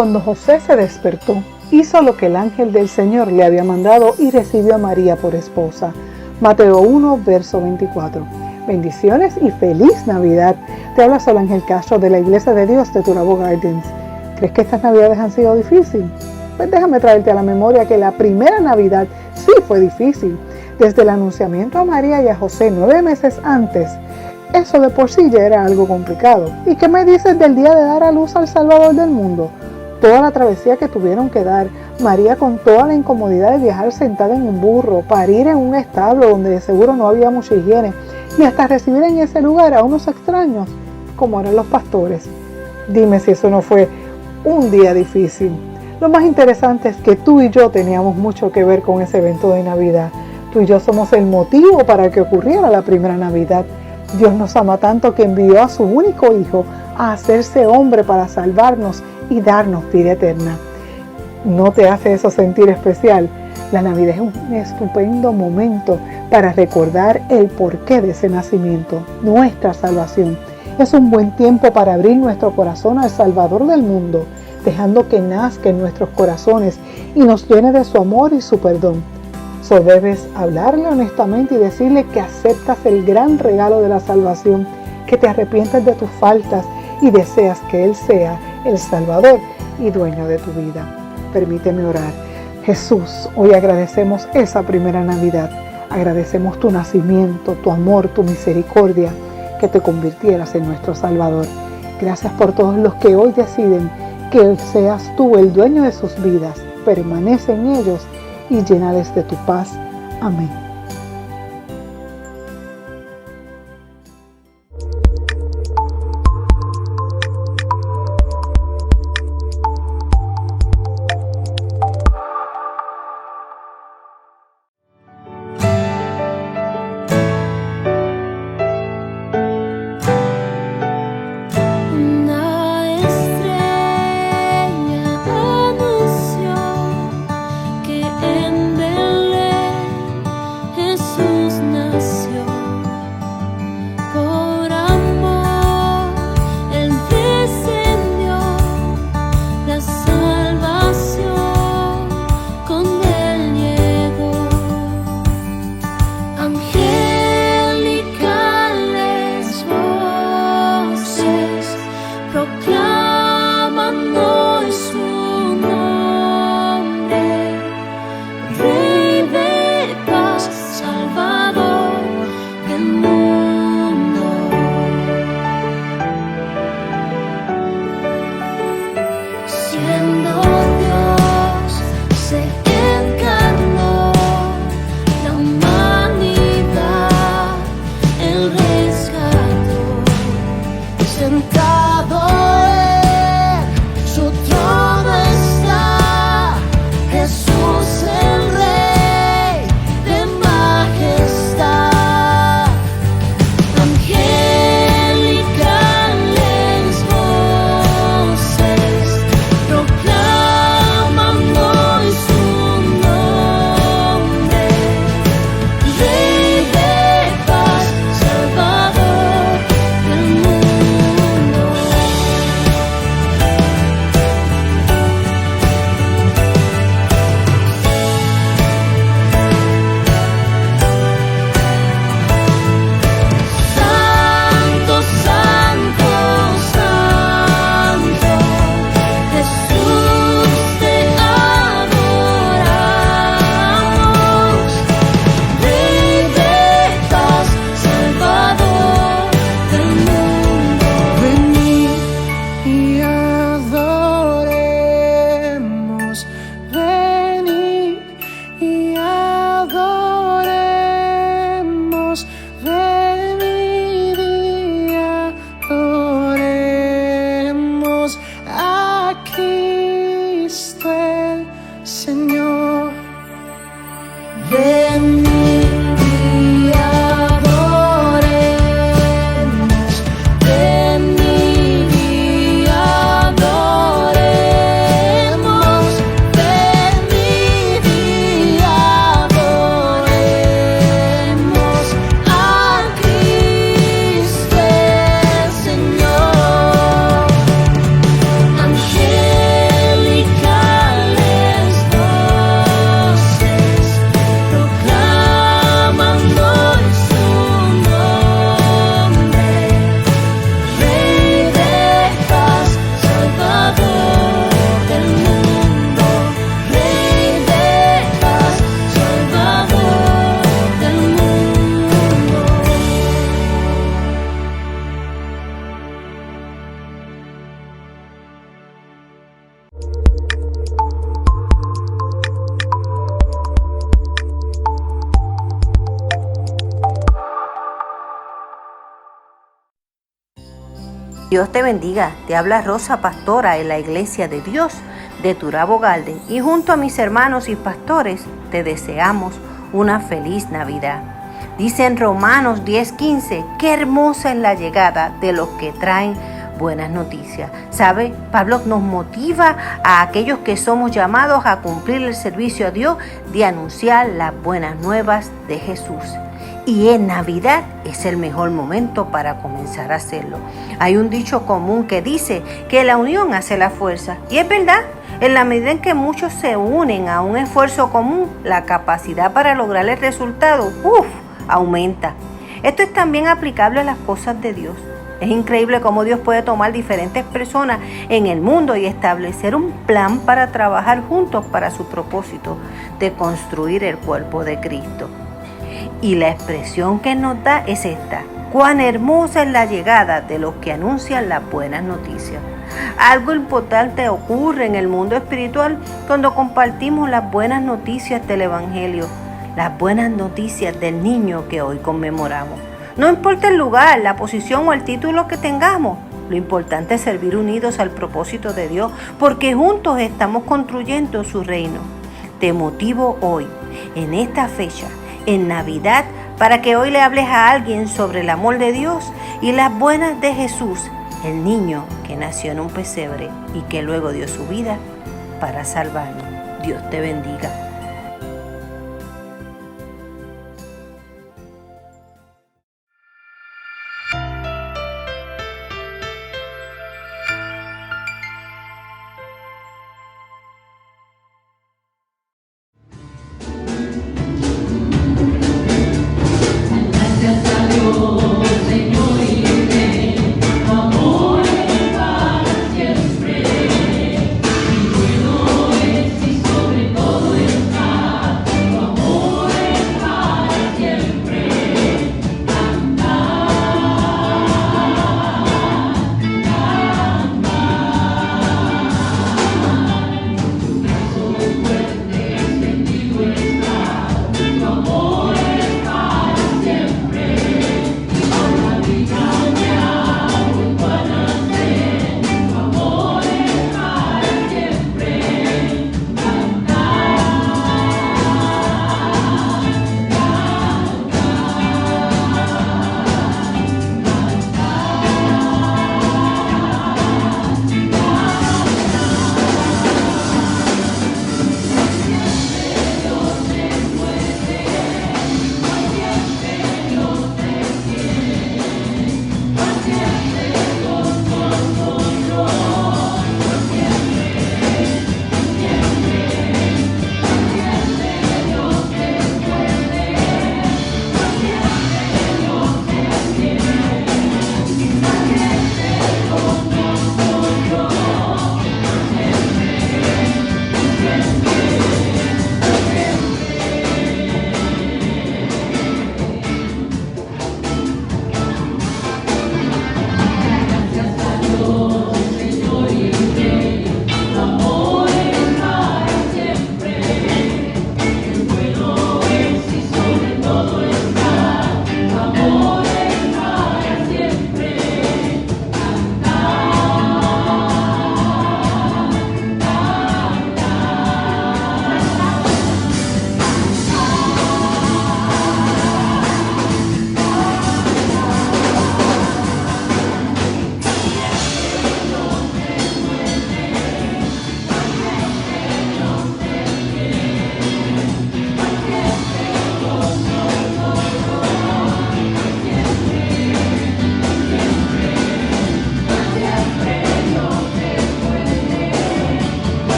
cuando José se despertó, hizo lo que el ángel del Señor le había mandado y recibió a María por esposa. Mateo 1, verso 24. Bendiciones y feliz Navidad. Te habla Sol Ángel Castro de la Iglesia de Dios de Turabo Gardens. ¿Crees que estas Navidades han sido difíciles? Pues déjame traerte a la memoria que la primera Navidad sí fue difícil. Desde el anunciamiento a María y a José 9 meses antes, eso de por sí ya era algo complicado. ¿Y qué me dices del día de dar a luz al Salvador del mundo? Toda la travesía que tuvieron que dar, María con toda la incomodidad de viajar sentada en un burro, parir en un establo donde de seguro no había mucha higiene, y hasta recibir en ese lugar a unos extraños, como eran los pastores. Dime si eso no fue un día difícil. Lo más interesante es que tú y yo teníamos mucho que ver con ese evento de Navidad. Tú y yo somos el motivo para que ocurriera la primera Navidad. Dios nos ama tanto que envió a su único Hijo a hacerse hombre para salvarnos y darnos vida eterna. ¿No te hace eso sentir especial? La Navidad es un estupendo momento para recordar el porqué de ese nacimiento, nuestra salvación. Es un buen tiempo para abrir nuestro corazón al Salvador del mundo, dejando que nazca en nuestros corazones y nos llene de su amor y su perdón. Solo debes hablarle honestamente y decirle que aceptas el gran regalo de la salvación, que te arrepientes de tus faltas y deseas que Él sea el Salvador y dueño de tu vida. Permíteme orar. Jesús, hoy agradecemos esa primera Navidad. Agradecemos tu nacimiento, tu amor, tu misericordia, que te convirtieras en nuestro Salvador. Gracias por todos los que hoy deciden que seas tú el dueño de sus vidas. Permanece en ellos y llénales de tu paz. Amén. Dios te bendiga, te habla Rosa, pastora en la Iglesia de Dios de Turabo Garden, y junto a mis hermanos y pastores te deseamos una feliz Navidad. Dice en Romanos 10:15, qué hermosa es la llegada de los que traen buenas noticias. ¿Sabe? Pablo nos motiva a aquellos que somos llamados a cumplir el servicio a Dios de anunciar las buenas nuevas de Jesús. Y en Navidad es el mejor momento para comenzar a hacerlo. Hay un dicho común que dice que la unión hace la fuerza. Y es verdad, en la medida en que muchos se unen a un esfuerzo común, la capacidad para lograr el resultado, aumenta. Esto es también aplicable a las cosas de Dios. Es increíble cómo Dios puede tomar diferentes personas en el mundo y establecer un plan para trabajar juntos para su propósito de construir el cuerpo de Cristo. Y la expresión que nos da es esta: cuán hermosa es la llegada de los que anuncian las buenas noticias. Algo importante ocurre en el mundo espiritual cuando compartimos las buenas noticias del Evangelio, las buenas noticias del niño que hoy conmemoramos. No importa el lugar, la posición o el título que tengamos, lo importante es servir unidos al propósito de Dios, porque juntos estamos construyendo su reino. Te motivo hoy, en esta fecha, en Navidad, para que hoy le hables a alguien sobre el amor de Dios y las buenas de Jesús, el niño que nació en un pesebre y que luego dio su vida para salvarnos. Dios te bendiga.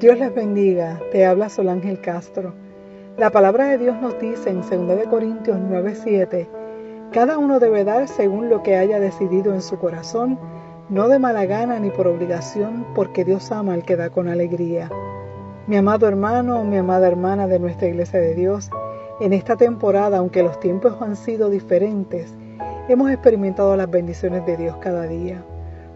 Dios les bendiga, te habla Sol Ángel Castro. La palabra de Dios nos dice en 2 Corintios 9:7, cada uno debe dar según lo que haya decidido en su corazón, no de mala gana ni por obligación, porque Dios ama al que da con alegría. Mi amado hermano, mi amada hermana de nuestra Iglesia de Dios, en esta temporada, aunque los tiempos han sido diferentes, hemos experimentado las bendiciones de Dios cada día.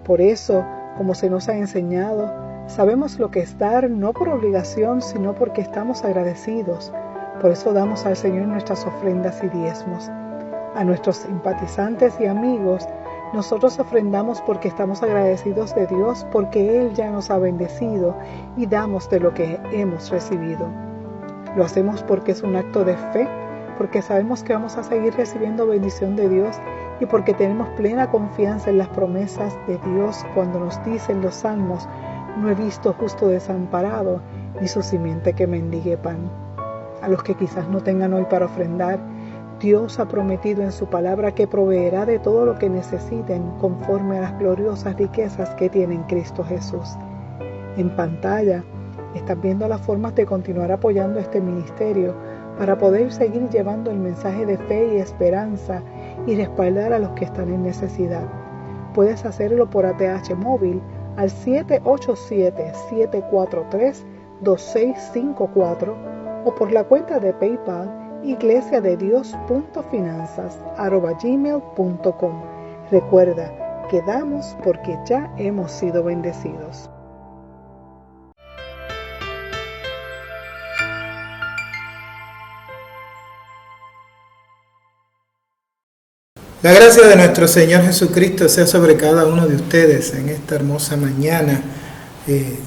Por eso, como se nos ha enseñado, sabemos lo que es dar no por obligación, sino porque estamos agradecidos. Por eso damos al Señor nuestras ofrendas y diezmos. A nuestros simpatizantes y amigos, nosotros ofrendamos porque estamos agradecidos de Dios, porque Él ya nos ha bendecido y damos de lo que hemos recibido. Lo hacemos porque es un acto de fe, porque sabemos que vamos a seguir recibiendo bendición de Dios y porque tenemos plena confianza en las promesas de Dios cuando nos dicen los salmos: no he visto justo desamparado, ni su simiente que mendigue pan. A los que quizás no tengan hoy para ofrendar, Dios ha prometido en su palabra que proveerá de todo lo que necesiten conforme a las gloriosas riquezas que tiene en Cristo Jesús. En pantalla estás viendo las formas de continuar apoyando este ministerio para poder seguir llevando el mensaje de fe y esperanza y respaldar a los que están en necesidad. Puedes hacerlo por ATH móvil al 787-743-2654 o por la cuenta de PayPal iglesiadedios.finanzas@gmail.com. Recuerda que damos porque ya hemos sido bendecidos. La gracia de nuestro Señor Jesucristo sea sobre cada uno de ustedes en esta hermosa mañana.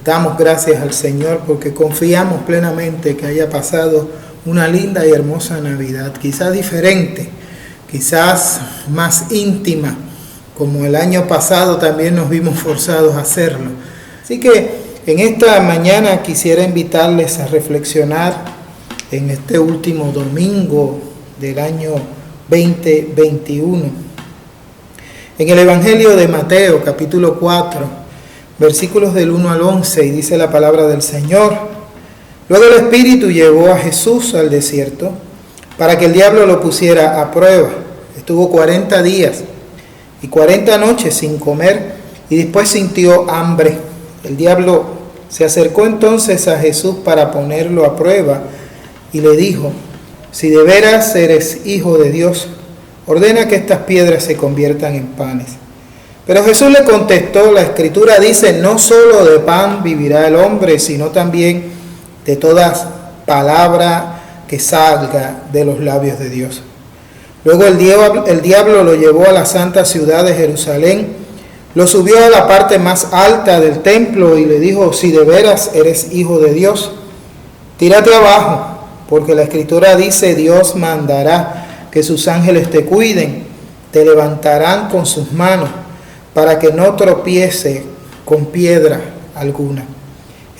Damos gracias al Señor porque confiamos plenamente que haya pasado una linda y hermosa Navidad, quizás diferente, quizás más íntima, como el año pasado también nos vimos forzados a hacerlo. Así que en esta mañana quisiera invitarles a reflexionar en este último domingo del año 2021. En el Evangelio de Mateo, capítulo 4, versículos del 1 al 11, y dice la palabra del Señor: Luego el Espíritu llevó a Jesús al desierto para que el diablo lo pusiera a prueba. Estuvo 40 días y 40 noches sin comer y después sintió hambre. El diablo se acercó entonces a Jesús para ponerlo a prueba y le dijo: Si de veras eres hijo de Dios, ordena que estas piedras se conviertan en panes. Pero Jesús le contestó: La Escritura dice, no solo de pan vivirá el hombre, sino también de toda palabra que salga de los labios de Dios. Luego el diablo lo llevó a la santa ciudad de Jerusalén, lo subió a la parte más alta del templo y le dijo: Si de veras eres hijo de Dios, tírate abajo, porque la Escritura dice, Dios mandará que sus ángeles te cuiden, te levantarán con sus manos, para que no tropiece con piedra alguna.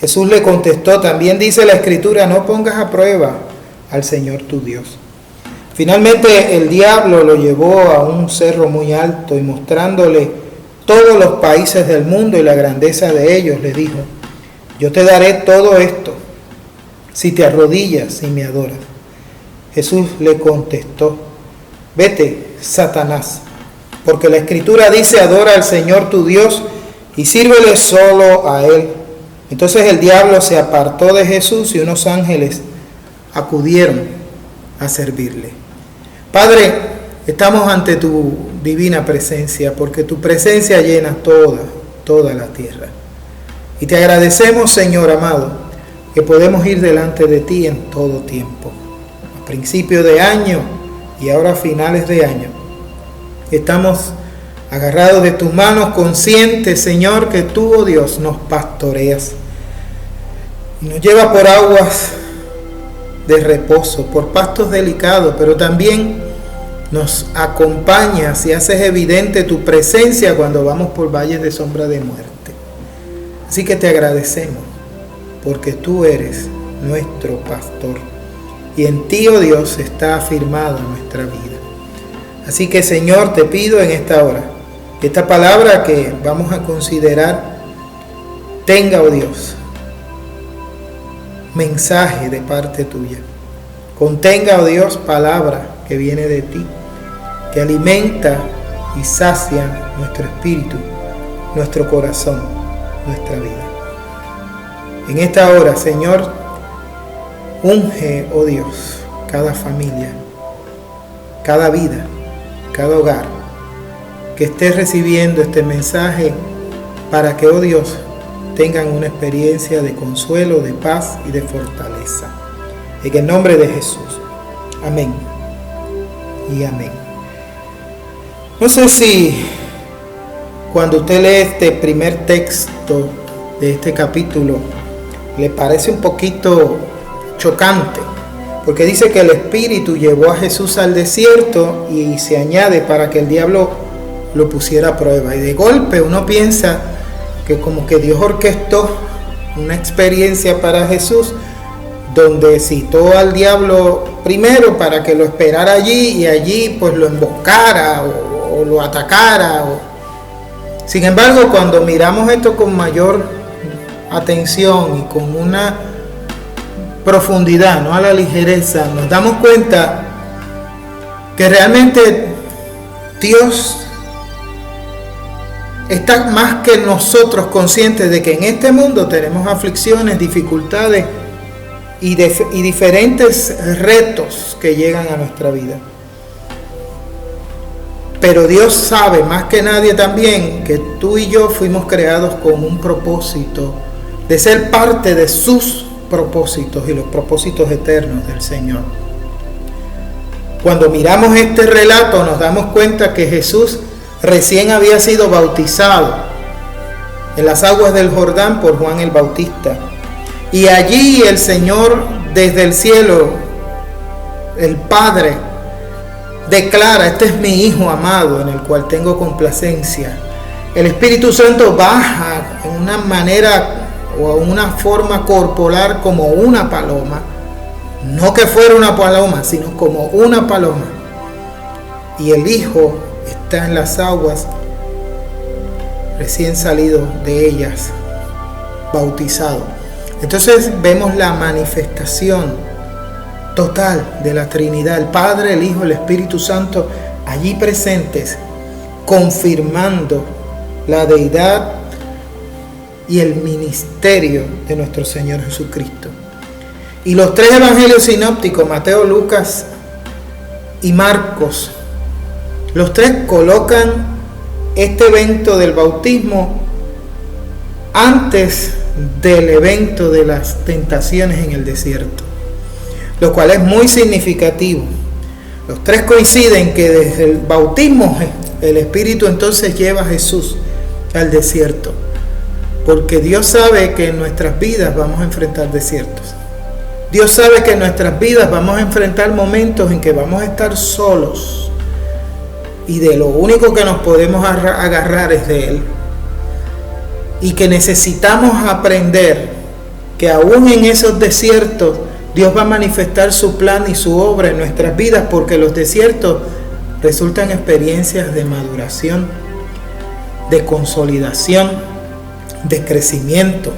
Jesús le contestó: También dice la Escritura, no pongas a prueba al Señor tu Dios. Finalmente el diablo lo llevó a un cerro muy alto y mostrándole todos los países del mundo y la grandeza de ellos, le dijo: Yo te daré todo esto si te arrodillas y me adoras. Jesús le contestó: Vete, Satanás, porque la Escritura dice, adora al Señor tu Dios y sírvele solo a Él. Entonces el diablo se apartó de Jesús y unos ángeles acudieron a servirle. Padre, estamos ante tu divina presencia, porque tu presencia llena toda la tierra. Y te agradecemos, Señor amado, que podemos ir delante de ti en todo tiempo. A principio de año y ahora a finales de año, estamos agarrados de tus manos, conscientes, Señor, que tú, oh Dios, nos pastoreas y nos llevas por aguas de reposo, por pastos delicados, pero también nos acompañas y haces evidente tu presencia cuando vamos por valles de sombra de muerte. Así que te agradecemos, porque tú eres nuestro pastor y en ti, oh Dios, está afirmada nuestra vida. Así que, Señor, te pido en esta hora que esta palabra que vamos a considerar tenga, oh Dios, mensaje de parte tuya. Contenga, oh Dios, palabra que viene de ti, que alimenta y sacia nuestro espíritu, nuestro corazón, nuestra vida. En esta hora, Señor, unge, oh Dios, cada familia, cada vida, cada hogar, que esté recibiendo este mensaje para que, oh Dios, tengan una experiencia de consuelo, de paz y de fortaleza. En el nombre de Jesús. Amén y amén. No sé si cuando usted lee este primer texto de este capítulo le parece un poquito chocante, porque dice que el Espíritu llevó a Jesús al desierto y se añade para que el diablo lo pusiera a prueba. Y de golpe uno piensa que como que Dios orquestó una experiencia para Jesús donde citó al diablo primero para que lo esperara allí y allí pues lo emboscara o lo atacara. Sin embargo, cuando miramos esto con mayor atención y con una profundidad, no a la ligereza, nos damos cuenta que realmente Dios está más que nosotros conscientes de que en este mundo tenemos aflicciones, dificultades y diferentes retos que llegan a nuestra vida. Pero Dios sabe más que nadie también que tú y yo fuimos creados con un propósito de ser parte de sus propósitos y los propósitos eternos del Señor. Cuando miramos este relato nos damos cuenta que Jesús recién había sido bautizado en las aguas del Jordán por Juan el Bautista. Y allí el Señor desde el cielo, el Padre, declara: este es mi Hijo amado en el cual tengo complacencia. El Espíritu Santo baja en una manera o una forma corporal como una paloma. No que fuera una paloma, sino como una paloma. Y el Hijo está en las aguas, recién salido de ellas, bautizado. Entonces vemos la manifestación total de la Trinidad, el Padre, el Hijo, el Espíritu Santo, allí presentes, confirmando la deidad y el ministerio de nuestro Señor Jesucristo. Y los tres evangelios sinópticos, Mateo, Lucas y Marcos, los tres colocan este evento del bautismo antes del evento de las tentaciones en el desierto, lo cual es muy significativo. Los tres coinciden que desde el bautismo el Espíritu entonces lleva a Jesús al desierto, porque Dios sabe que en nuestras vidas vamos a enfrentar desiertos. Dios sabe que en nuestras vidas vamos a enfrentar momentos en que vamos a estar solos y de lo único que nos podemos agarrar es de Él, y que necesitamos aprender que aún en esos desiertos Dios va a manifestar su plan y su obra en nuestras vidas, porque los desiertos resultan experiencias de maduración, de consolidación, de crecimiento.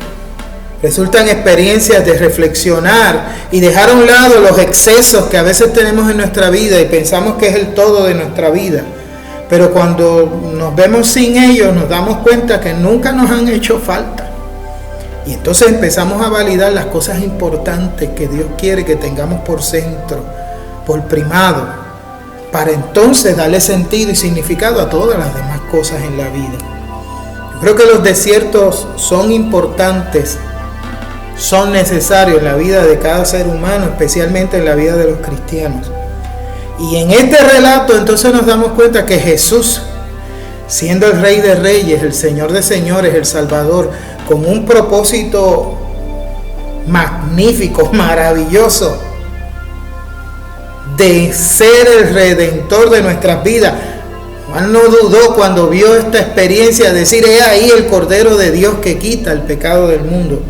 Resultan experiencias de reflexionar y dejar a un lado los excesos que a veces tenemos en nuestra vida y pensamos que es el todo de nuestra vida. Pero cuando nos vemos sin ellos nos damos cuenta que nunca nos han hecho falta. Y entonces empezamos a validar las cosas importantes que Dios quiere que tengamos por centro, por primado, para entonces darle sentido y significado a todas las demás cosas en la vida. Yo creo que los desiertos son importantes, son necesarios en la vida de cada ser humano, especialmente en la vida de los cristianos. Y en este relato entonces nos damos cuenta que Jesús, siendo el Rey de Reyes, el Señor de Señores, el Salvador, con un propósito magnífico, maravilloso, de ser el Redentor de nuestras vidas. Juan no dudó cuando vio esta experiencia de decir: he ahí el Cordero de Dios que quita el pecado del mundo.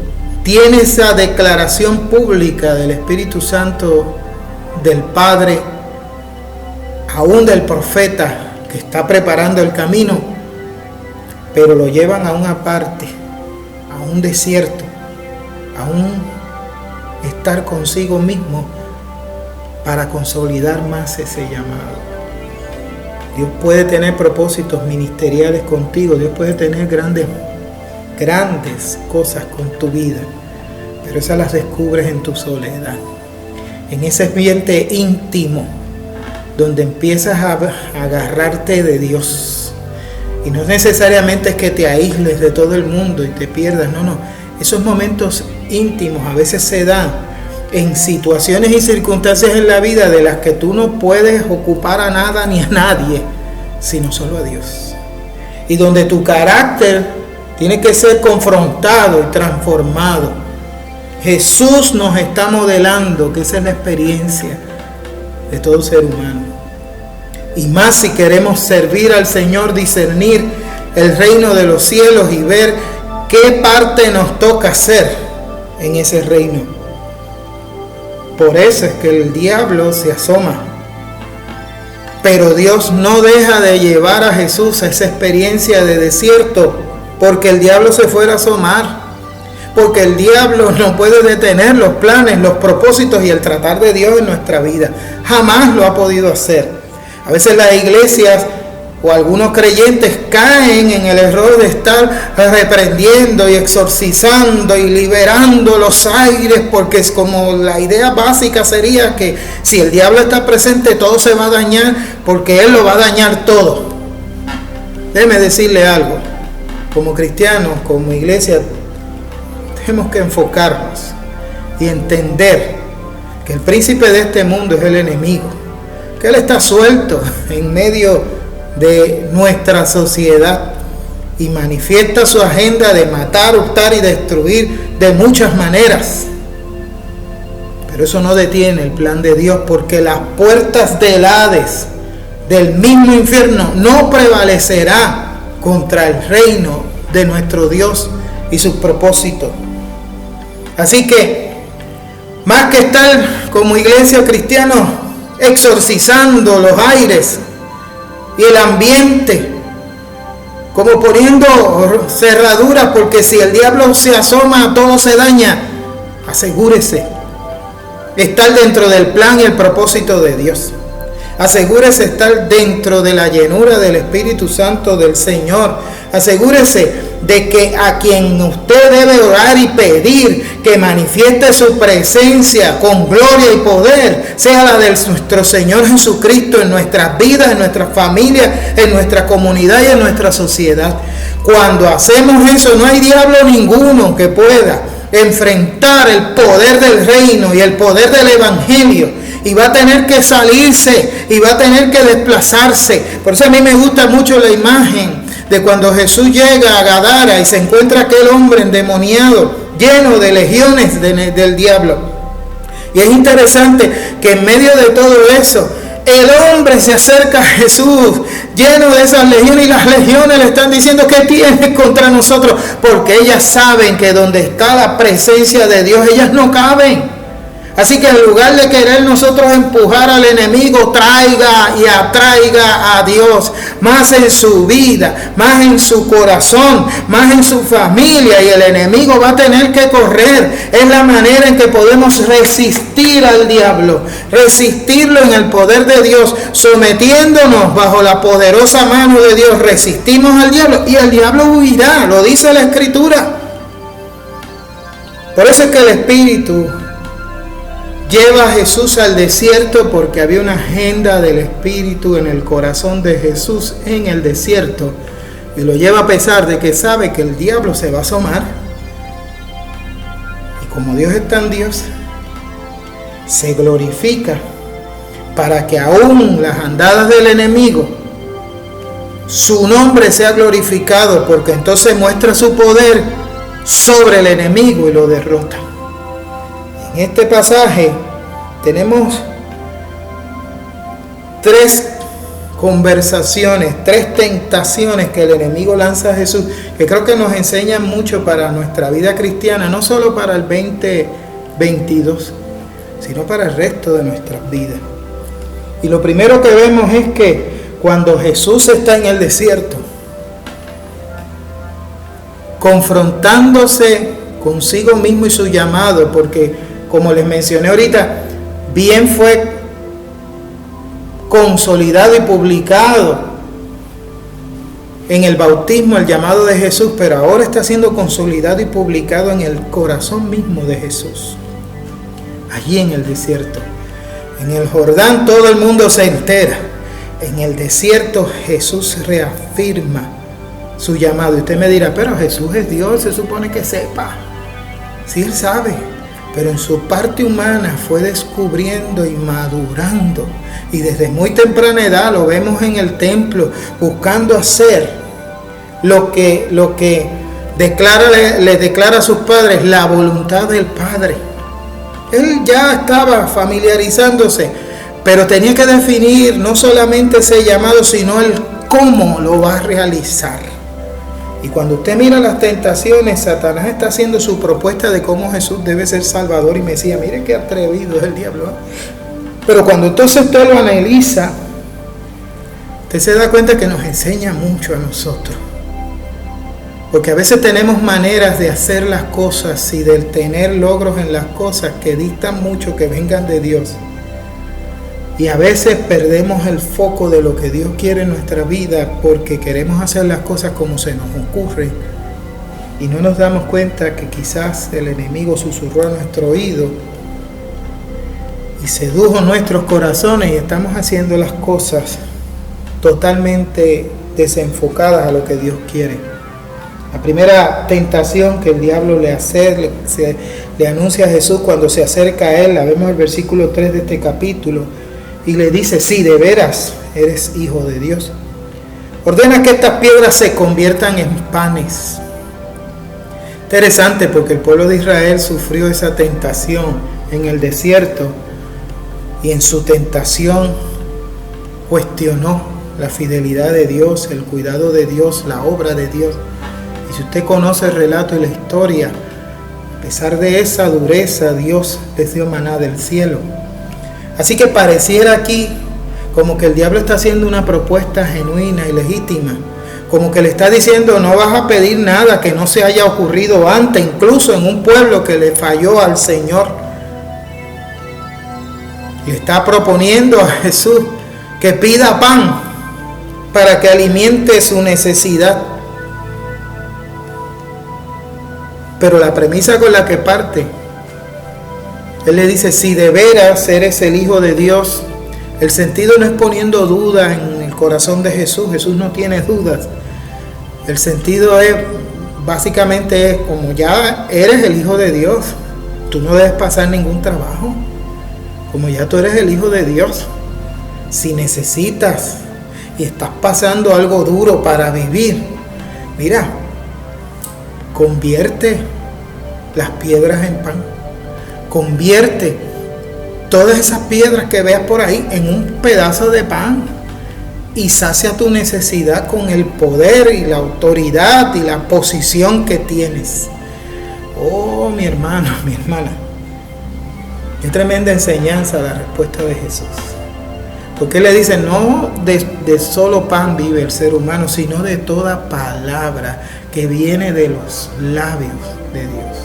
Tiene esa declaración pública del Espíritu Santo, del Padre, aún del profeta que está preparando el camino, pero lo llevan a una parte, a un desierto, a un estar consigo mismo para consolidar más ese llamado. Dios puede tener propósitos ministeriales contigo, Dios puede tener grandes cosas con tu vida, pero esas las descubres en tu soledad, en ese ambiente íntimo donde empiezas a agarrarte de Dios, Y no necesariamente es que te aísles de todo el mundo y te pierdas, no. Esos momentos íntimos a veces se dan en situaciones y circunstancias en la vida de las que tú no puedes ocupar a nada ni a nadie, sino solo a Dios. Y donde tu carácter tiene que ser confrontado y transformado. Jesús nos está modelando que esa es la experiencia de todo ser humano. Y más si queremos servir al Señor, discernir el reino de los cielos y ver qué parte nos toca hacer en ese reino. Por eso es que el diablo se asoma. Pero Dios no deja de llevar a Jesús a esa experiencia de desierto, porque el diablo se fuera a asomar. Porque el diablo no puede detener los planes, los propósitos y el tratar de Dios en nuestra vida. Jamás lo ha podido hacer. A veces las iglesias o algunos creyentes caen en el error de estar reprendiendo y exorcizando y liberando los aires, porque es como la idea básica sería que si el diablo está presente todo se va a dañar, porque él lo va a dañar todo. Déjeme decirle algo, como cristianos, como iglesia, tenemos que enfocarnos y entender que el príncipe de este mundo es el enemigo, que él está suelto en medio de nuestra sociedad y manifiesta su agenda de matar, hurtar y destruir de muchas maneras. Pero eso no detiene el plan de Dios, porque las puertas del Hades, del mismo infierno, no prevalecerá contra el reino de nuestro Dios y sus propósitos. Así que, más que estar como iglesia cristiana exorcizando los aires y el ambiente, como poniendo cerraduras, porque si el diablo se asoma todo se daña, asegúrese estar dentro del plan y el propósito de Dios. Asegúrese estar dentro de la llenura del Espíritu Santo del Señor. Asegúrese de que a quien usted debe orar y pedir que manifieste su presencia con gloria y poder sea la de nuestro Señor Jesucristo en nuestras vidas, en nuestras familias, en nuestra comunidad y en nuestra sociedad. Cuando hacemos eso, no hay diablo ninguno que pueda enfrentar el poder del reino y el poder del evangelio, y va a tener que salirse y va a tener que desplazarse. Por eso a mí me gusta mucho la imagen de cuando Jesús llega a Gadara y se encuentra aquel hombre endemoniado, lleno de legiones del diablo. Y es interesante que en medio de todo eso, el hombre se acerca a Jesús, lleno de esas legiones, y las legiones le están diciendo: ¿qué tienes contra nosotros? Porque ellas saben que donde está la presencia de Dios, ellas no caben. Así que en lugar de querer nosotros empujar al enemigo, traiga y atraiga a Dios más en su vida, más en su corazón, más en su familia, y el enemigo va a tener que correr. Es la manera en que podemos resistir al diablo, resistirlo en el poder de Dios, sometiéndonos bajo la poderosa mano de Dios. Resistimos al diablo y el diablo huirá, lo dice la Escritura. Por eso es que el Espíritu lleva a Jesús al desierto, porque había una agenda del Espíritu en el corazón de Jesús en el desierto, y lo lleva a pesar de que sabe que el diablo se va a asomar. Y como Dios es tan Dios, se glorifica para que aún las andadas del enemigo, su nombre sea glorificado, porque entonces muestra su poder sobre el enemigo y lo derrota. En este pasaje tenemos 3 conversaciones, 3 tentaciones que el enemigo lanza a Jesús, que creo que nos enseñan mucho para nuestra vida cristiana, no solo para el 2022, sino para el resto de nuestras vidas. Y lo primero que vemos es que cuando Jesús está en el desierto, confrontándose consigo mismo y su llamado, porque como les mencioné ahorita, bien fue consolidado y publicado en el bautismo el llamado de Jesús, pero ahora está siendo consolidado y publicado en el corazón mismo de Jesús, allí en el desierto. En el Jordán todo el mundo se entera. En el desierto Jesús reafirma su llamado. Y usted me dirá, pero Jesús es Dios, se supone que sepa. Sí, Él sabe, pero en su parte humana fue descubriendo y madurando. Y desde muy temprana edad lo vemos en el templo, buscando hacer lo que le declara a sus padres, la voluntad del Padre. Él ya estaba familiarizándose, pero tenía que definir no solamente ese llamado, sino el cómo lo va a realizar. Y cuando usted mira las tentaciones, Satanás está haciendo su propuesta de cómo Jesús debe ser Salvador y Mesías. Mire qué atrevido es el diablo. Pero cuando entonces usted lo analiza, usted se da cuenta que nos enseña mucho a nosotros. Porque a veces tenemos maneras de hacer las cosas y de tener logros en las cosas que dictan mucho que vengan de Dios. Y a veces perdemos el foco de lo que Dios quiere en nuestra vida porque queremos hacer las cosas como se nos ocurre. Y no nos damos cuenta que quizás el enemigo susurró a nuestro oído y sedujo nuestros corazones y estamos haciendo las cosas totalmente desenfocadas a lo que Dios quiere. La primera tentación que el diablo le anuncia a Jesús cuando se acerca a él, la vemos en el versículo 3 de este capítulo, y le dice, sí, de veras eres hijo de Dios. Ordena que estas piedras se conviertan en panes. Interesante, porque el pueblo de Israel sufrió esa tentación en el desierto y en su tentación cuestionó la fidelidad de Dios, el cuidado de Dios, la obra de Dios. Y si usted conoce el relato y la historia, a pesar de esa dureza, Dios les dio maná del cielo. Así que pareciera aquí como que el diablo está haciendo una propuesta genuina y legítima, como que le está diciendo, no vas a pedir nada que no se haya ocurrido antes, incluso en un pueblo que le falló al Señor. Le está proponiendo a Jesús que pida pan para que alimente su necesidad. Pero la premisa con la que parte, Él le dice, si de veras eres el Hijo de Dios, el sentido no es poniendo duda en el corazón de Jesús. Jesús no tiene dudas. El sentido es, básicamente es, como ya eres el Hijo de Dios, tú no debes pasar ningún trabajo. Como ya tú eres el Hijo de Dios, si necesitas y estás pasando algo duro para vivir, mira, convierte las piedras en pan. Convierte todas esas piedras que veas por ahí en un pedazo de pan y sacia tu necesidad con el poder y la autoridad y la posición que tienes. Oh, mi hermano, mi hermana, qué tremenda enseñanza la respuesta de Jesús. Porque le dice, no de solo pan vive el ser humano, sino de toda palabra que viene de los labios de Dios.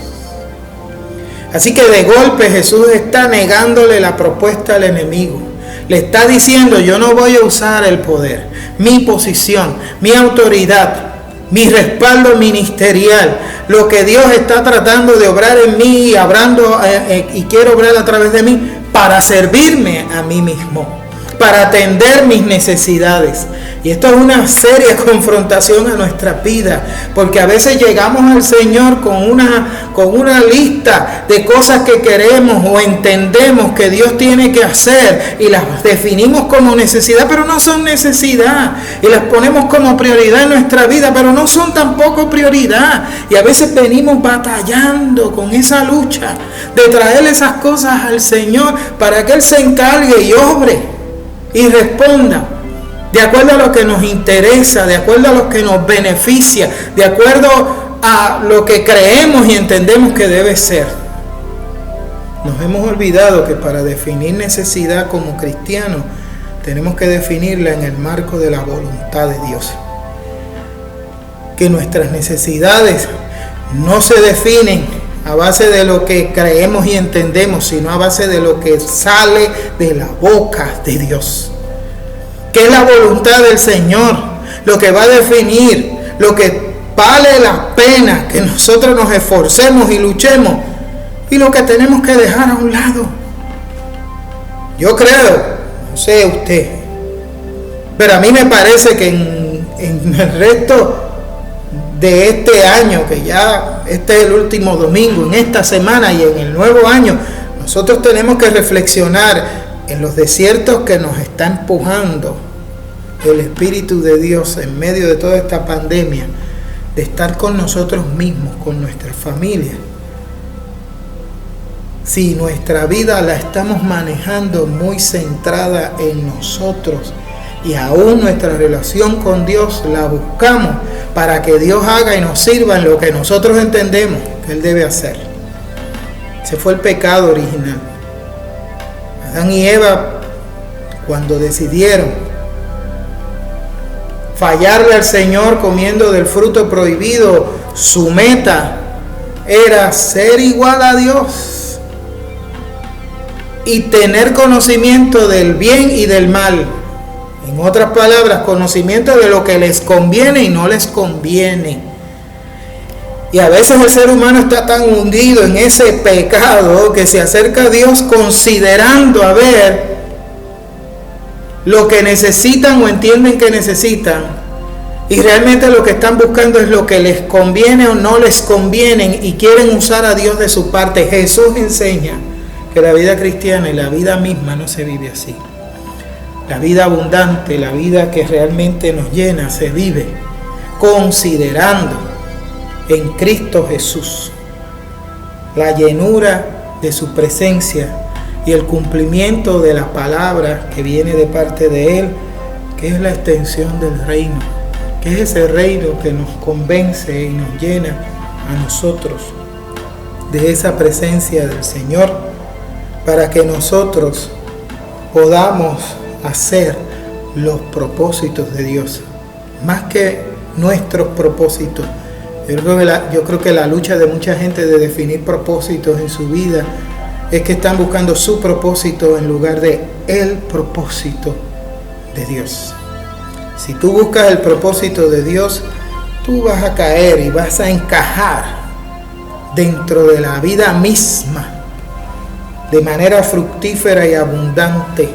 Así que de golpe Jesús está negándole la propuesta al enemigo. Le está diciendo, yo no voy a usar el poder, mi posición, mi autoridad, mi respaldo ministerial, lo que Dios está tratando de obrar en mí y quiere obrar a través de mí para servirme a mí mismo, para atender mis necesidades. Y esto es una seria confrontación a nuestra vida, porque a veces llegamos al Señor con una lista de cosas que queremos o entendemos que Dios tiene que hacer y las definimos como necesidad, pero no son necesidad, y las ponemos como prioridad en nuestra vida, pero no son tampoco prioridad. Y a veces venimos batallando con esa lucha de traer esas cosas al Señor para que Él se encargue y obre y responda de acuerdo a lo que nos interesa, de acuerdo a lo que nos beneficia, de acuerdo a lo que creemos y entendemos que debe ser. Nos hemos olvidado que para definir necesidad como cristianos tenemos que definirla en el marco de la voluntad de Dios. Que nuestras necesidades no se definen a base de lo que creemos y entendemos, sino a base de lo que sale de la boca de Dios. Que es la voluntad del Señor, lo que va a definir, lo que vale la pena que nosotros nos esforcemos y luchemos, y lo que tenemos que dejar a un lado. Yo creo, no sé usted, pero a mí me parece que en el resto de este año, que ya este es el último domingo, en esta semana y en el nuevo año, nosotros tenemos que reflexionar en los desiertos que nos está empujando el Espíritu de Dios en medio de toda esta pandemia, de estar con nosotros mismos, con nuestra familia. Si nuestra vida la estamos manejando muy centrada en nosotros y aún nuestra relación con Dios la buscamos para que Dios haga y nos sirva en lo que nosotros entendemos que Él debe hacer. Ese fue el pecado original. Adán y Eva, cuando decidieron fallarle al Señor comiendo del fruto prohibido, su meta era ser igual a Dios y tener conocimiento del bien y del mal. En otras palabras, conocimiento de lo que les conviene y no les conviene. Y a veces el ser humano está tan hundido en ese pecado que se acerca a Dios considerando a ver lo que necesitan o entienden que necesitan, y realmente lo que están buscando es lo que les conviene o no les conviene, y quieren usar a Dios de su parte. Jesús enseña que la vida cristiana y la vida misma no se vive así. La vida abundante, la vida que realmente nos llena, se vive considerando en Cristo Jesús la llenura de su presencia y el cumplimiento de la palabra que viene de parte de Él, que es la extensión del reino, que es ese reino que nos convence y nos llena a nosotros de esa presencia del Señor, para que nosotros podamos hacer los propósitos de Dios, más que nuestros propósitos. Yo creo que la lucha de mucha gente de definir propósitos en su vida es que están buscando su propósito en lugar de el propósito de Dios. Si tú buscas el propósito de Dios, tú vas a caer y vas a encajar dentro de la vida misma de manera fructífera y abundante,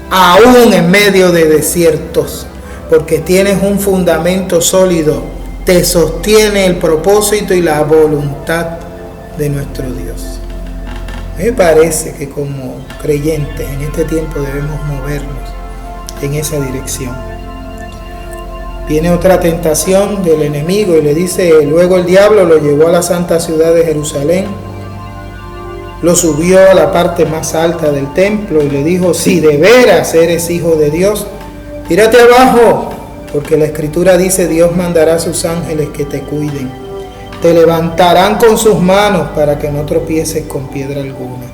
aún en medio de desiertos, porque tienes un fundamento sólido, te sostiene el propósito y la voluntad de nuestro Dios. A mí me parece que como creyentes en este tiempo debemos movernos en esa dirección. Viene otra tentación del enemigo y le dice: luego el diablo lo llevó a la santa ciudad de Jerusalén, lo subió a la parte más alta del templo y le dijo: si de veras eres hijo de Dios, tírate abajo, porque la Escritura dice: Dios mandará a sus ángeles que te cuiden, te levantarán con sus manos para que no tropieces con piedra alguna.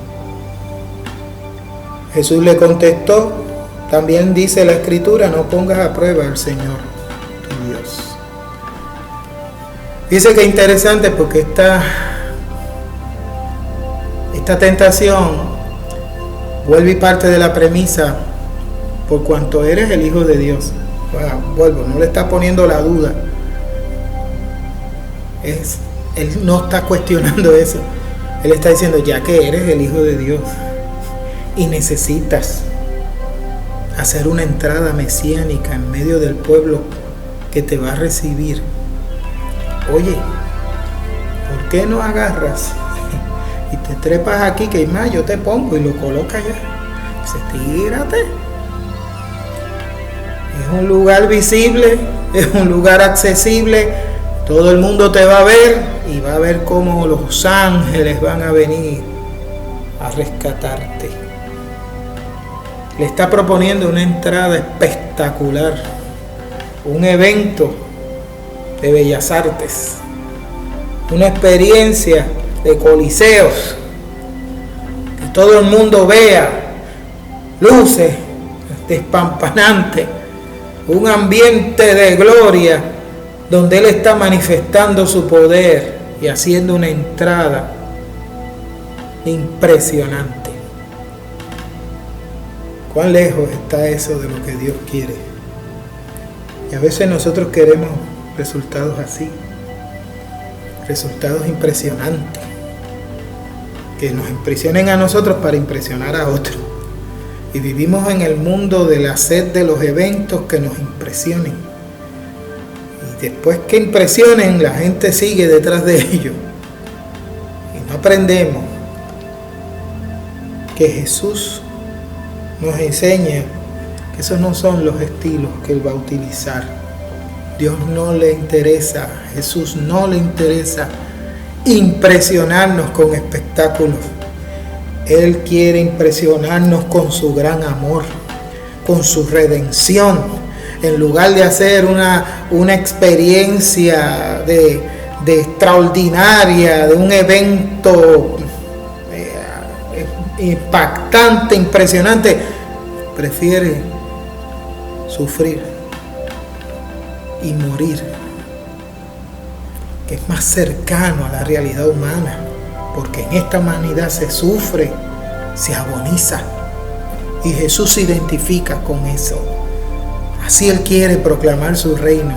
Jesús le contestó: también dice la Escritura, no pongas a prueba al Señor tu Dios. Dice que es interesante porque esta tentación vuelve y parte de la premisa: por cuanto eres el Hijo de Dios. No le está poniendo la duda. Él no está cuestionando eso. Él está diciendo: ya que eres el Hijo de Dios y necesitas hacer una entrada mesiánica en medio del pueblo que te va a recibir, oye, ¿por qué no agarras y te trepas aquí, que más yo te pongo, y lo colocas allá? Dice: tírate. Es un lugar visible, es un lugar accesible, todo el mundo te va a ver y va a ver cómo los ángeles van a venir a rescatarte. Le está proponiendo una entrada espectacular, un evento de bellas artes, una experiencia de coliseos, que todo el mundo vea, luces despampanantes, un ambiente de gloria donde Él está manifestando su poder y haciendo una entrada impresionante. ¿Cuán lejos está eso de lo que Dios quiere? Y a veces nosotros queremos resultados así, resultados impresionantes, que nos impresionen a nosotros para impresionar a otros. Y vivimos en el mundo de la sed de los eventos que nos impresionen. Y después que impresionen, la gente sigue detrás de ellos. Y no aprendemos que Jesús nos enseña que esos no son los estilos que Él va a utilizar. Dios no le interesa, a Jesús no le interesa impresionarnos con espectáculos. Él quiere impresionarnos con su gran amor, con su redención. En lugar de hacer una experiencia de extraordinaria, de un evento impactante, impresionante, prefiere sufrir y morir, que es más cercano a la realidad humana, porque en esta humanidad se sufre, se agoniza, y Jesús se identifica con eso. Así Él quiere proclamar su reino,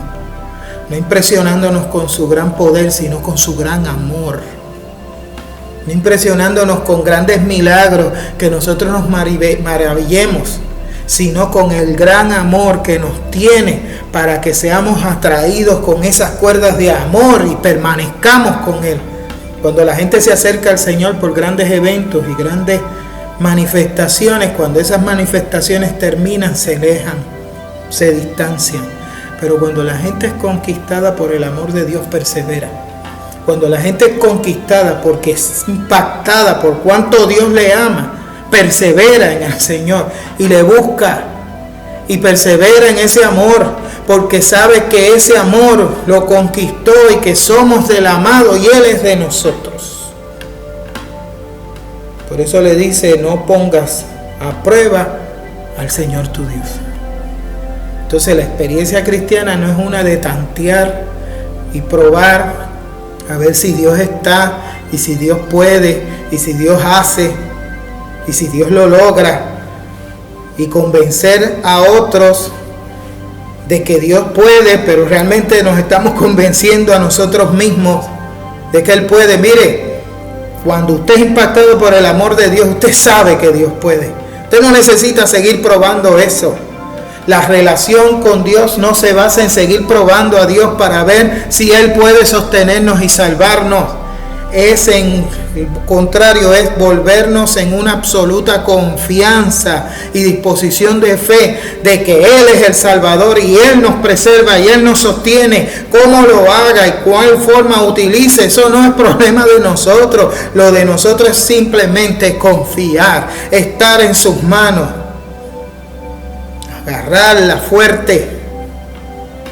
no impresionándonos con su gran poder, sino con su gran amor. No impresionándonos con grandes milagros que nosotros nos maravillemos, sino con el gran amor que nos tiene para que seamos atraídos con esas cuerdas de amor y permanezcamos con Él. Cuando la gente se acerca al Señor por grandes eventos y grandes manifestaciones, cuando esas manifestaciones terminan, se alejan, se distancian. Pero cuando la gente es conquistada por el amor de Dios, persevera. Cuando la gente es conquistada porque es impactada por cuánto Dios le ama, persevera en el Señor y le busca y persevera en ese amor, porque sabe que ese amor lo conquistó y que somos del amado y Él es de nosotros. Por eso le dice: no pongas a prueba al Señor tu Dios. Entonces la experiencia cristiana no es una de tantear y probar a ver si Dios está y si Dios puede y si Dios hace y si Dios lo logra, y convencer a otros de que Dios puede, pero realmente nos estamos convenciendo a nosotros mismos de que Él puede. Mire, cuando usted es impactado por el amor de Dios, usted sabe que Dios puede. Usted no necesita seguir probando eso. La relación con Dios no se basa en seguir probando a Dios para ver si Él puede sostenernos y salvarnos. Es en el contrario, es volvernos en una absoluta confianza y disposición de fe de que Él es el Salvador y Él nos preserva y Él nos sostiene. Cómo lo haga y cuál forma utilice, eso no es problema de nosotros. Lo de nosotros es simplemente confiar, estar en sus manos, agarrarla fuerte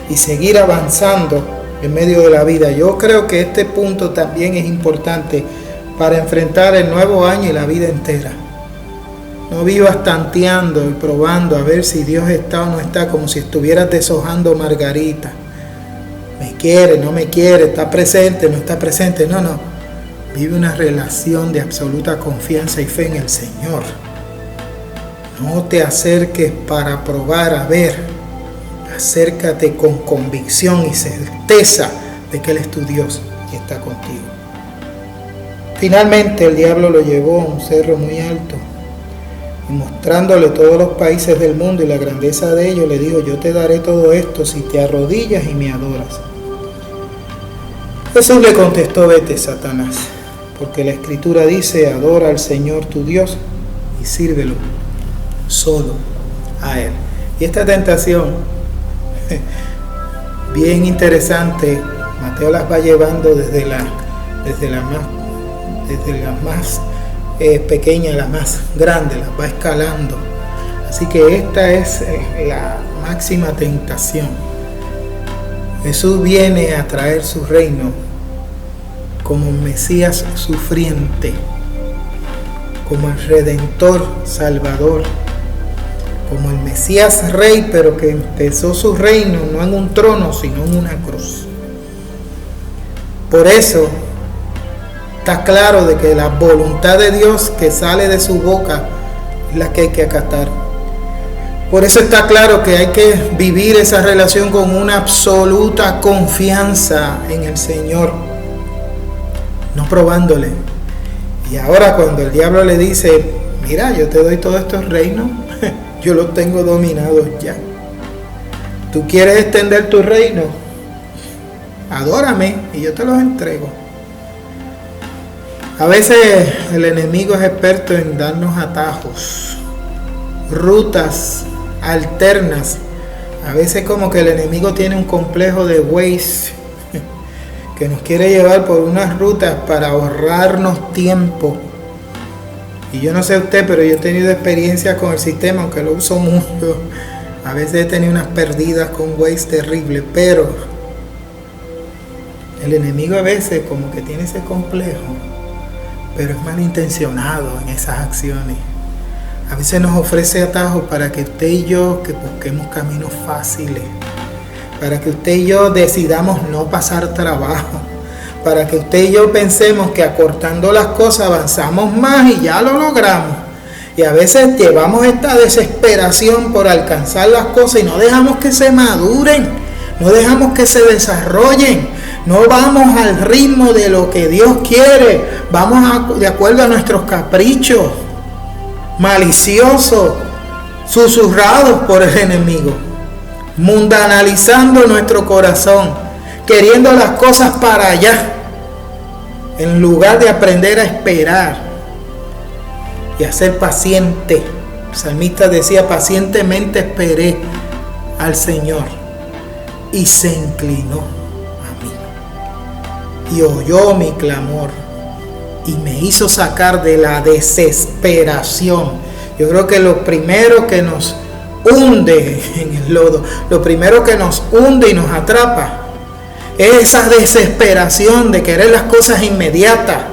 y seguir avanzando en medio de la vida. Yo creo que este punto también es importante para enfrentar el nuevo año y la vida entera. No vivas tanteando y probando a ver si Dios está o no está, como si estuvieras deshojando margarita. Me quiere, no me quiere, está presente, no está presente. No. Vive una relación de absoluta confianza y fe en el Señor. No te acerques para probar a ver. Acércate con convicción y certeza de que Él es tu Dios y está contigo. Finalmente el diablo lo llevó a un cerro muy alto y mostrándole todos los países del mundo y la grandeza de ellos, le dijo: yo te daré todo esto si te arrodillas y me adoras. Jesús le contestó: vete, Satanás, porque la Escritura dice: adora al Señor tu Dios y sírvelo solo a Él. Y esta tentación bien interesante, Mateo las va llevando desde la más pequeña a la más grande, las va escalando. Así que esta es la máxima tentación. Jesús viene a traer su reino como un Mesías sufriente, como el Redentor Salvador, como el Mesías Rey, pero que empezó su reino no en un trono, sino en una cruz. Por eso está claro de que la voluntad de Dios que sale de su boca es la que hay que acatar. Por eso está claro que hay que vivir esa relación con una absoluta confianza en el Señor, no probándole. Y ahora cuando el diablo le dice: mira, yo te doy todos estos reinos, yo los tengo dominados ya. ¿Tú quieres extender tu reino? adórame y yo te los entrego. A veces el enemigo es experto en darnos atajos, rutas alternas. A veces como que el enemigo tiene un complejo de Waze que nos quiere llevar por unas rutas para ahorrarnos tiempo. Y yo no sé usted, pero yo he tenido experiencia con el sistema, aunque lo uso mucho. A veces he tenido unas perdidas con Waze terribles, pero el enemigo a veces como que tiene ese complejo, pero es malintencionado en esas acciones. A veces nos ofrece atajos para que usted y yo que busquemos caminos fáciles, para que usted y yo decidamos no pasar trabajo, para que usted y yo pensemos que acortando las cosas avanzamos más y ya lo logramos. Y a veces llevamos esta desesperación por alcanzar las cosas y no dejamos que se maduren, no dejamos que se desarrollen, no vamos al ritmo de lo que Dios quiere, vamos de acuerdo a nuestros caprichos maliciosos, susurrados por el enemigo, mundanalizando nuestro corazón, queriendo las cosas para allá, en lugar de aprender a esperar y a ser paciente. El salmista decía: pacientemente esperé al Señor y se inclinó a mí y oyó mi clamor y me hizo sacar de la desesperación. Yo creo que lo primero que nos hunde en el lodo, lo primero que nos hunde y nos atrapa, es esa desesperación de querer las cosas inmediatas,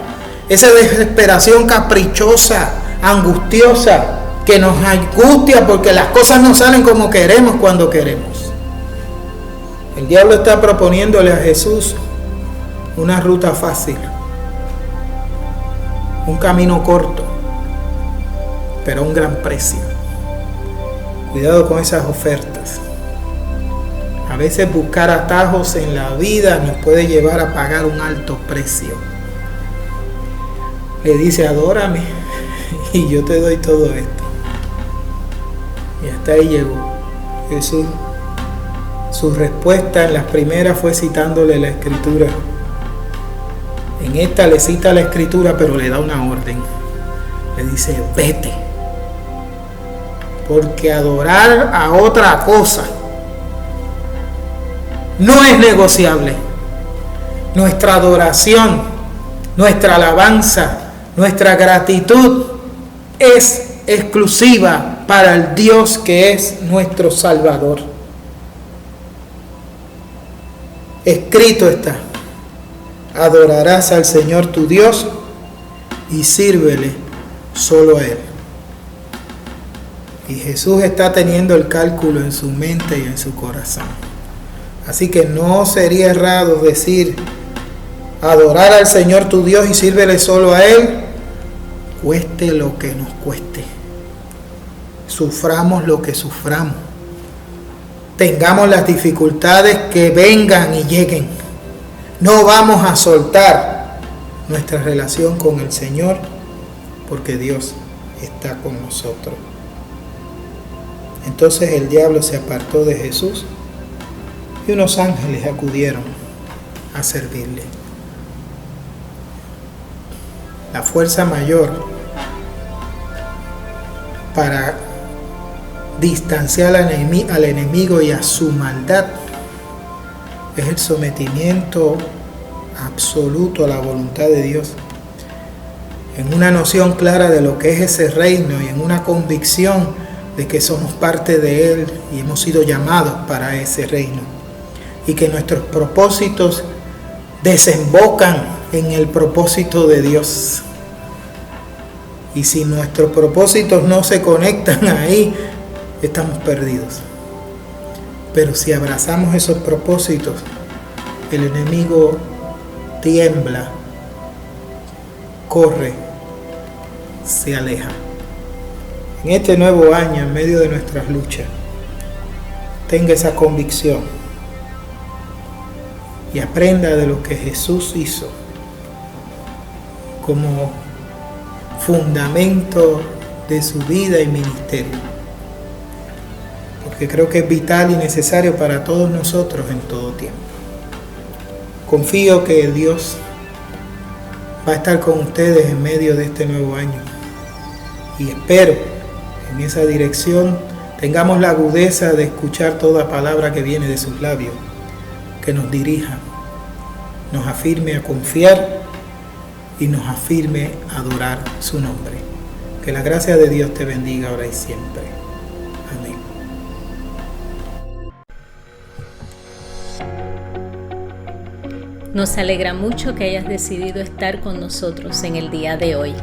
esa desesperación caprichosa, angustiosa, que nos angustia porque las cosas no salen como queremos cuando queremos. El diablo está proponiéndole a Jesús una ruta fácil, un camino corto, pero a un gran precio. Cuidado con esas ofertas. A veces buscar atajos en la vida nos puede llevar a pagar un alto precio. Le dice: adórame y yo te doy todo esto. Y hasta ahí llegó Jesús. Su respuesta en las primeras fue citándole la Escritura. En esta le cita la Escritura, pero le da una orden. Le dice: vete. Porque adorar a otra cosa no es negociable. Nuestra adoración, nuestra alabanza, nuestra gratitud es exclusiva para el Dios que es nuestro Salvador. Escrito está: adorarás al Señor tu Dios y sírvele solo a Él. Y Jesús está teniendo el cálculo en su mente y en su corazón. Así que no sería errado decir: adorar al Señor tu Dios y sírvele solo a Él, cueste lo que nos cueste, suframos lo que suframos, tengamos las dificultades que vengan y lleguen. No vamos a soltar nuestra relación con el Señor, porque Dios está con nosotros. Entonces el diablo se apartó de Jesús y unos ángeles acudieron a servirle. La fuerza mayor para distanciar al enemigo y a su maldad es el sometimiento absoluto a la voluntad de Dios, en una noción clara de lo que es ese reino y en una convicción de que somos parte de Él y hemos sido llamados para ese reino, y que nuestros propósitos desembocan en el propósito de Dios. Y si nuestros propósitos no se conectan ahí, estamos perdidos. Pero si abrazamos esos propósitos, el enemigo tiembla, corre, se aleja. En este nuevo año, en medio de nuestras luchas, tenga esa convicción y aprenda de lo que Jesús hizo como fundamento de su vida y ministerio, porque creo que es vital y necesario para todos nosotros en todo tiempo. Confío que Dios va a estar con ustedes en medio de este nuevo año. Y espero en esa dirección tengamos la agudeza de escuchar toda palabra que viene de sus labios, que nos dirija, nos afirme a confiar y nos afirme a adorar su nombre. Que la gracia de Dios te bendiga ahora y siempre. Amén. Nos alegra mucho que hayas decidido estar con nosotros en el día de hoy.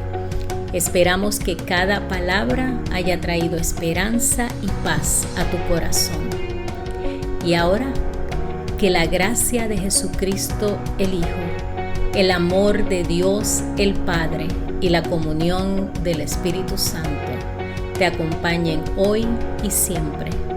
Esperamos que cada palabra haya traído esperanza y paz a tu corazón. Y ahora, que la gracia de Jesucristo el Hijo, el amor de Dios el Padre y la comunión del Espíritu Santo te acompañen hoy y siempre.